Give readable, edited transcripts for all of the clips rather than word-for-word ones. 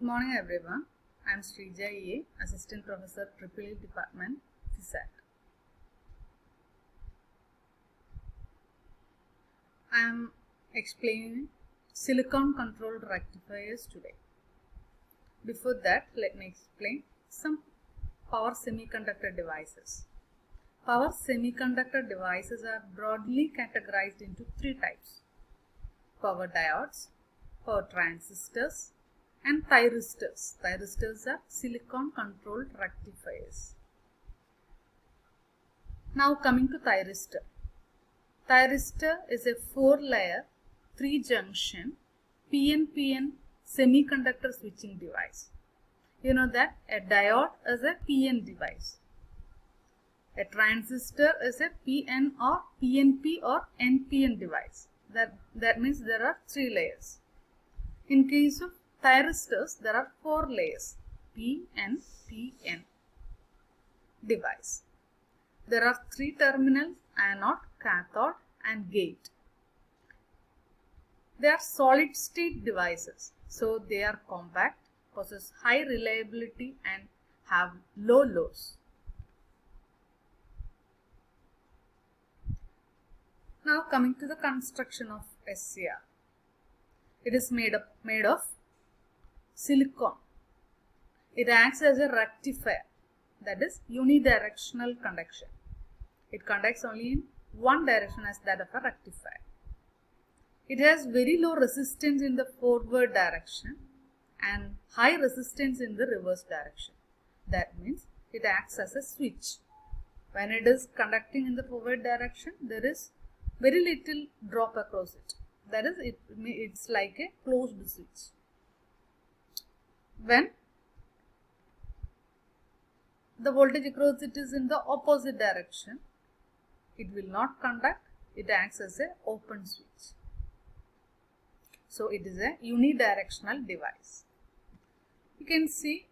Good morning everyone. I am Srija A, Assistant Professor, EEE Department, PhysAc. I am explaining silicon controlled rectifiers today. Before that, let me explain some power semiconductor devices. Power semiconductor devices are broadly categorized into three types: power diodes, power transistors, and thyristors. Thyristors are silicon controlled rectifiers. Now coming to thyristor. Thyristor is a 4-layer, 3-junction PNPN semiconductor switching device. You know that a diode is a PN device. A transistor is a PN or PNP or NPN device. That means there are 3 layers. In case of thyristors, there are 4 layers: PN device. There are 3 terminals: anode, cathode, and gate. They are solid state devices, so they are compact, possess high reliability, and have low loss. Now coming to the construction of SCR. It is made of silicon. It acts as a rectifier, that is unidirectional conduction. It conducts only in one direction as that of a rectifier. It has very low resistance in the forward direction and high resistance in the reverse direction. That means it acts as a switch. When it is conducting in the forward direction, there is very little drop across it. That is, it's like a closed switch. When the voltage across it is in the opposite direction, it will not conduct. It acts as an open switch. So it is a unidirectional device. You can see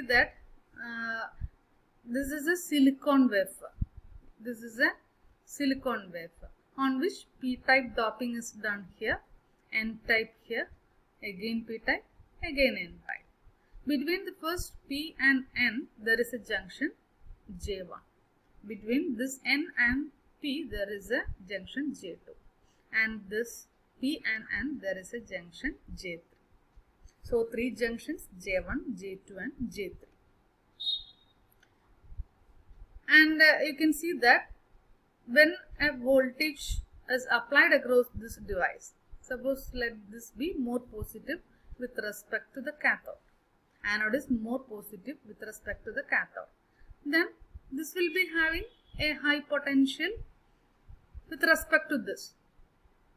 that this is a silicon wafer. This is a silicon wafer on which p-type doping is done here, n-type here, again p-type, again n-type. Between the first p and n, there is a junction J1. Between this n and p, there is a junction J2. And this p and n, there is a junction J3. So 3 junctions, J1, J2 and J3. And you can see that when a voltage is applied across this device, suppose let this be more positive with respect to the cathode. Anode is more positive with respect to the cathode. Then this will be having a high potential with respect to this.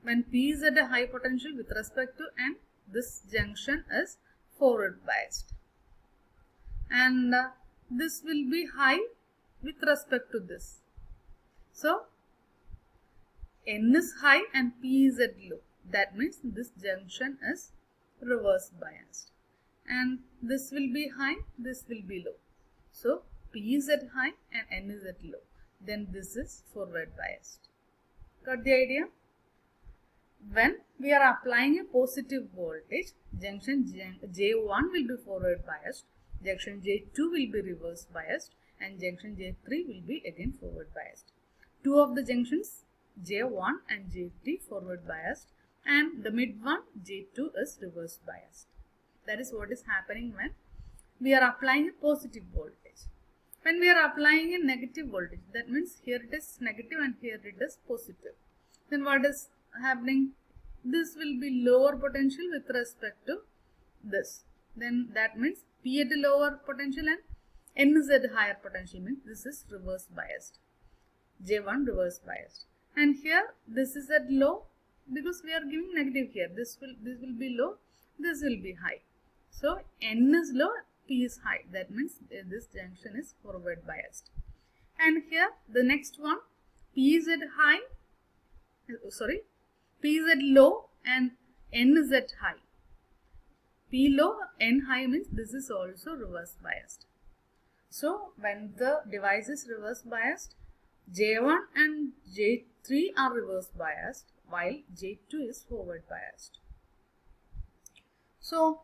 When P is at a high potential with respect to N, this junction is forward biased. And this will be high with respect to this. So N is high and P is at low. That means this junction is reverse biased. And this will be high, this will be low. So P is at high and N is at low. Then this is forward biased. Got the idea? When we are applying a positive voltage, junction J1 will be forward biased, junction J2 will be reverse biased, and junction J3 will be again forward biased. 2 of the junctions, J1 and J3, forward biased, and the mid one, J2, is reverse biased. That is what is happening when we are applying a positive voltage. When we are applying a negative voltage, that means here it is negative and here it is positive. Then what is happening? This will be lower potential with respect to this. Then that means P at a lower potential and N is at higher potential, means this is reverse biased. J1 reverse biased. And here this is at low because we are giving negative here. This will be low, this will be high. So N is low, P is high. That means this junction is forward biased. And here the next one, P is at high, P is at low and N is at high. P low, N high means this is also reverse biased. So when the device is reverse biased, J1 and J3 are reverse biased while J2 is forward biased. So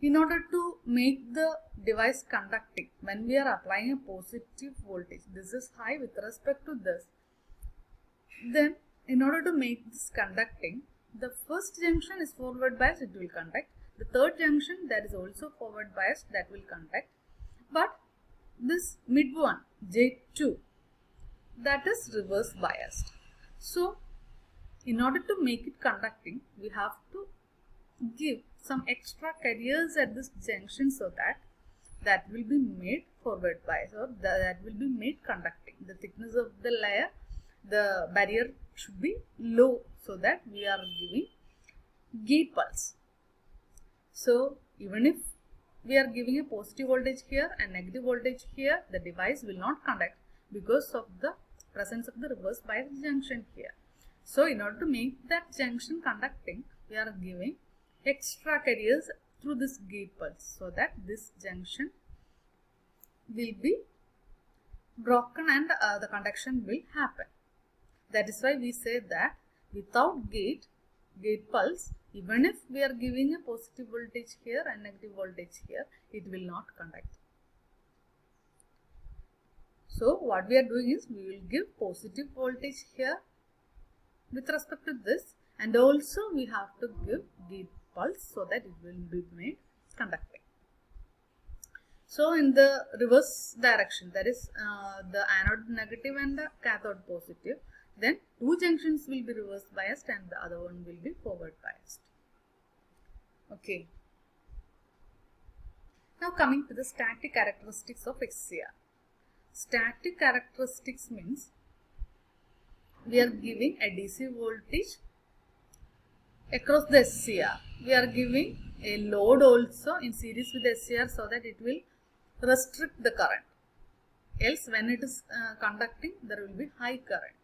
in order to make the device conducting, when we are applying a positive voltage, this is high with respect to this, then in order to make this conducting, the first junction is forward biased, it will conduct. The third junction, that is also forward biased, that will conduct. But this mid one, J2, that is reverse biased. So in order to make it conducting, we have to give some extra carriers at this junction so that will be made forward bias, or that will be made conducting. The thickness of the layer, the barrier should be low so that we are giving gate pulse. So even if we are giving a positive voltage here and negative voltage here, the device will not conduct because of the presence of the reverse bias junction here. So in order to make that junction conducting, we are giving extra carriers through this gate pulse so that this junction will be broken and the conduction will happen. That is why we say that without gate pulse, even if we are giving a positive voltage here and negative voltage here, it will not conduct. So what we are doing is, we will give positive voltage here with respect to this, and also we have to give gate pulse so that it will be made conducting. So in the reverse direction, that is the anode negative and the cathode positive, then two junctions will be reverse biased and the other one will be forward biased. Okay. Now coming to the static characteristics of SCR. Static characteristics means we are giving a DC voltage across the SCR. We are giving a load also in series with the SCR so that it will restrict the current. Else when it is conducting, there will be high current.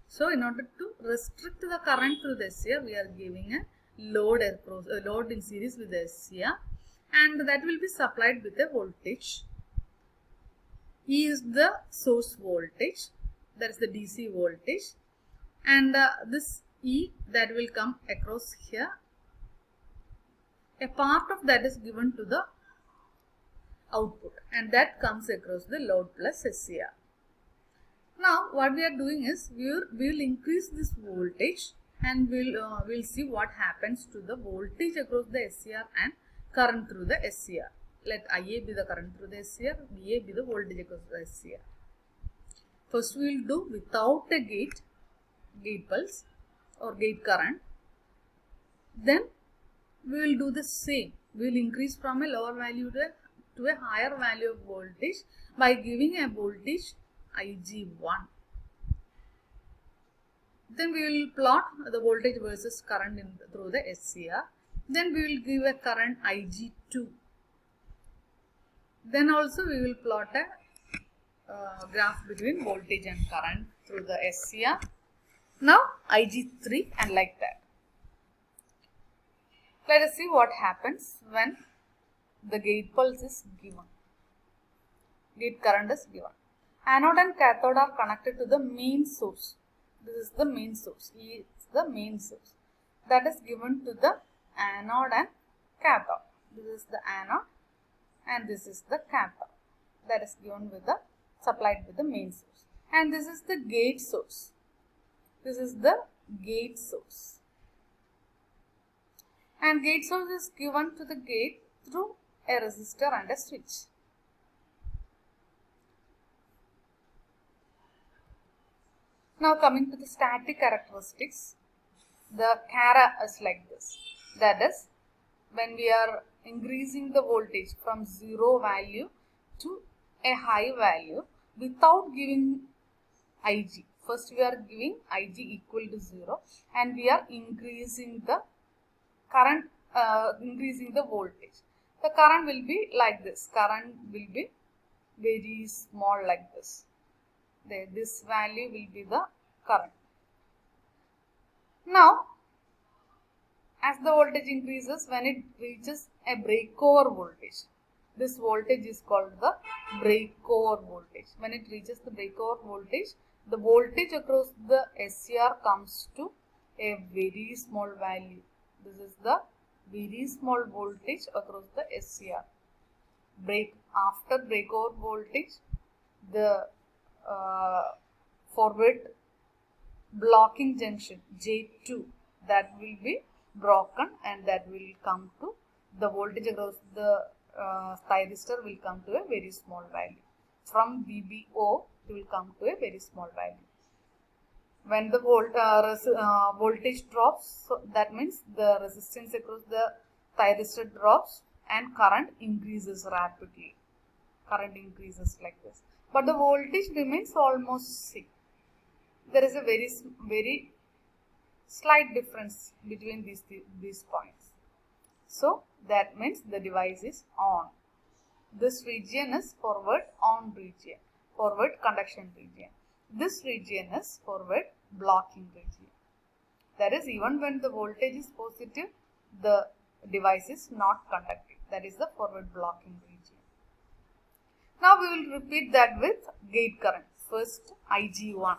So in order to restrict the current through the SCR, we are giving a load in series with the SCR, and that will be supplied with a voltage. E is the source voltage, that is the DC voltage, and this E that will come across here, a part of that is given to the output, and that comes across the load plus SCR. Now what we are doing is, we will increase this voltage and we'll see what happens to the voltage across the SCR and current through the SCR. Let IA be the current through the SCR, VA be the voltage across the SCR. First we will do without a gate pulse or gate current. Then we will do the same. We will increase from a lower value to a higher value of voltage by giving a voltage Ig1. Then we will plot the voltage versus current through the SCR. Then we will give a current Ig2. Then also we will plot a graph between voltage and current through the SCR. Now Ig3, and like that. Let us see what happens when the gate pulse is given. Gate current is given. Anode and cathode are connected to the main source. This is the main source. E is the main source. That is given to the anode and cathode. This is the anode and this is the cathode. That is given with the supplied with the main source. And this is the gate source. This is the gate source. And gate source is given to the gate through a resistor and a switch. Now coming to the static characteristics, the cara is like this. That is, when we are increasing the voltage from 0 value to a high value without giving Ig. First we are giving Ig equal to 0 and we are increasing the current, increasing the voltage. The current will be like this. Current will be very small like this. This value will be the current. Now, as the voltage increases, when it reaches a breakover voltage, This voltage is called the breakover voltage. When it reaches the breakover voltage, the voltage across the SCR comes to a very small value. This is the very small voltage across the SCR. After breakover voltage, the forward blocking junction J2, that will be broken, and that will come to the voltage across the thyristor will come to a very small value. From VBO, it will come to a very small value. When the voltage drops, so that means the resistance across the thyristor drops and current increases rapidly. Current increases like this, but the voltage remains almost same. There is a very slight difference between these points. So that means the device is on. This region is forward on region, forward conduction region. This region is forward blocking region. That is, even when the voltage is positive, the device is not conducting. That is the forward blocking region. Now we will repeat that with gate current. First, IG1,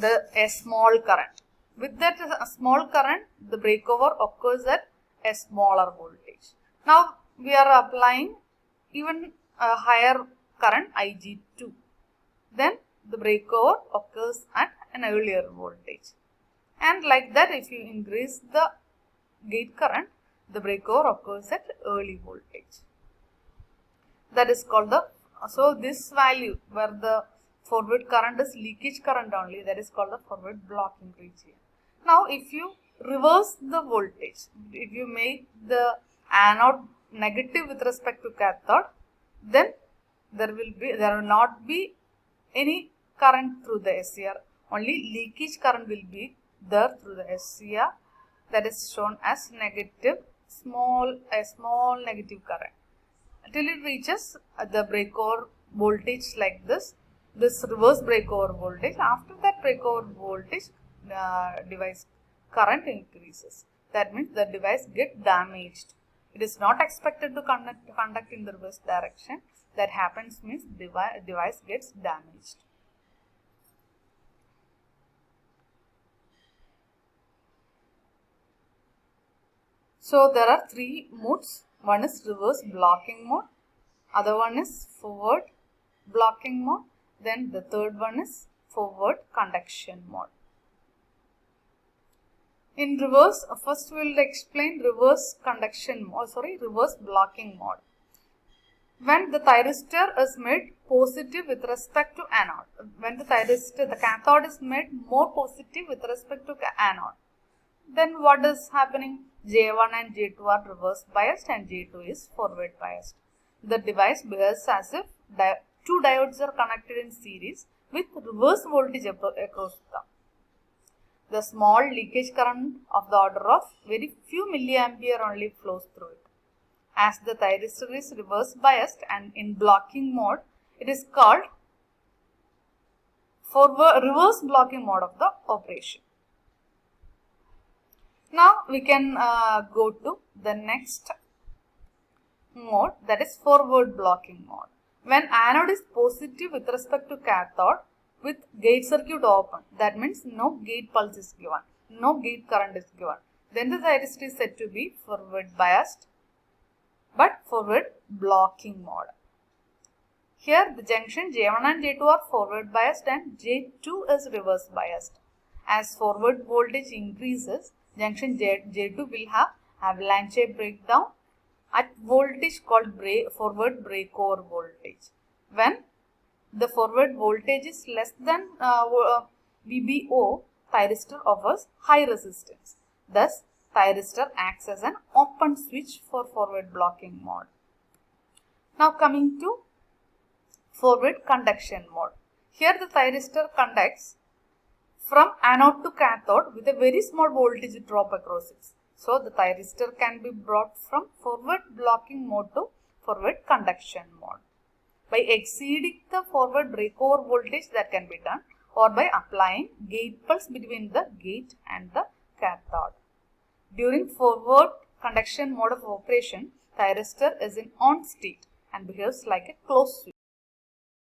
a small current. With that small current, the breakover occurs at a smaller voltage. Now we are applying even a higher current IG2. Then the breakover occurs at an earlier voltage. And like that, if you increase the gate current, the breakover occurs at early voltage. That is called the, so this value where the forward current is leakage current only, that is called the forward blocking region. Now if you reverse the voltage, if you make the anode negative with respect to cathode, then there will not be any current through the SCR. Only leakage current will be there through the SCR. That is shown as negative, a small negative current, till it reaches the breakover voltage like this reverse breakover voltage. After that breakover voltage, device current increases. That means the device gets damaged. It is not expected to conduct in the reverse direction. That happens means device gets damaged. So there are three modes. One is reverse blocking mode, other one is forward blocking mode, then the third one is forward conduction mode. In reverse, first we will explain reverse blocking mode. When the thyristor is made positive with respect to anode, when the cathode is made more positive with respect to anode, then what is happening? J1 and J2 are reverse biased and J2 is forward biased. The device behaves as if two diodes are connected in series with reverse voltage across them. The small leakage current of the order of very few milliampere only flows through it. As the thyristor is reverse biased and in blocking mode, it is called reverse blocking mode of the operation. Now we can go to the next mode, that is forward blocking mode. When anode is positive with respect to cathode with gate circuit open, that means no gate pulse is given, no gate current is given, then the thyristor is said to be forward biased but forward blocking mode. Here the junction J1 and J2 are forward biased and J2 is reverse biased. As forward voltage increases, junction J2 will have avalanche breakdown at voltage called forward breakover voltage. When the forward voltage is less than VBO, thyristor offers high resistance. Thus, thyristor acts as an open switch for forward blocking mode. Now coming to forward conduction mode. Here the thyristor conducts from anode to cathode with a very small voltage drop across it. So the thyristor can be brought from forward blocking mode to forward conduction mode by exceeding the forward breakover voltage, that can be done, or by applying gate pulse between the gate and the cathode. During forward conduction mode of operation, thyristor is in on state. and behaves like a closed switch.